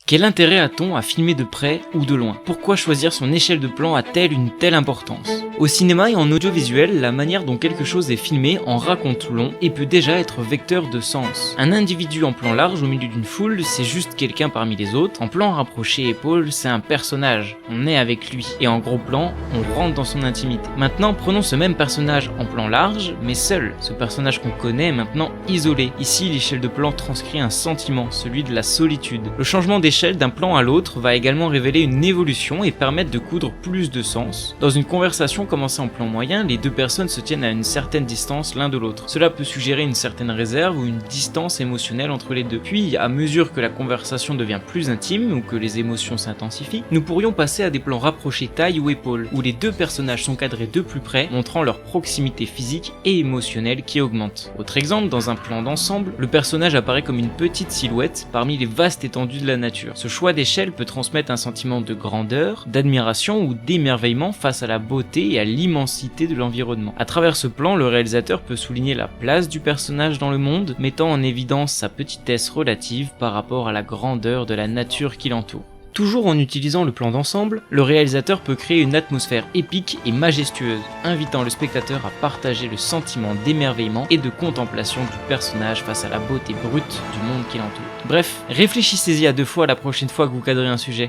Quel intérêt a-t-on à filmer de près ou de loin? Pourquoi choisir son échelle de plan a-t-elle une telle importance? Au cinéma et en audiovisuel, la manière dont quelque chose est filmé en raconte long et peut déjà être vecteur de sens. Un individu en plan large au milieu d'une foule, c'est juste quelqu'un parmi les autres. En plan rapproché épaule, c'est un personnage, on est avec lui. Et en gros plan, on rentre dans son intimité. Maintenant, prenons ce même personnage en plan large, mais seul. Ce personnage qu'on connaît est maintenant isolé. Ici, l'échelle de plan transcrit un sentiment, celui de la solitude. Le changement d'échelle d'un plan à l'autre va également révéler une évolution et permettre de coudre plus de sens. Dans une conversation commencée en plan moyen, les deux personnes se tiennent à une certaine distance l'un de l'autre. Cela peut suggérer une certaine réserve ou une distance émotionnelle entre les deux. Puis, à mesure que la conversation devient plus intime ou que les émotions s'intensifient, nous pourrions passer à des plans rapprochés taille ou épaule, où les deux personnages sont cadrés de plus près, montrant leur proximité physique et émotionnelle qui augmente. Autre exemple, dans un plan d'ensemble, le personnage apparaît comme une petite silhouette parmi les vastes étendues de la nature. Ce choix d'échelle peut transmettre un sentiment de grandeur, d'admiration ou d'émerveillement face à la beauté et à l'immensité de l'environnement. À travers ce plan, le réalisateur peut souligner la place du personnage dans le monde, mettant en évidence sa petitesse relative par rapport à la grandeur de la nature qui l'entoure. Toujours en utilisant le plan d'ensemble, le réalisateur peut créer une atmosphère épique et majestueuse, invitant le spectateur à partager le sentiment d'émerveillement et de contemplation du personnage face à la beauté brute du monde qui l'entoure. Bref, réfléchissez-y à deux fois la prochaine fois que vous cadrez un sujet.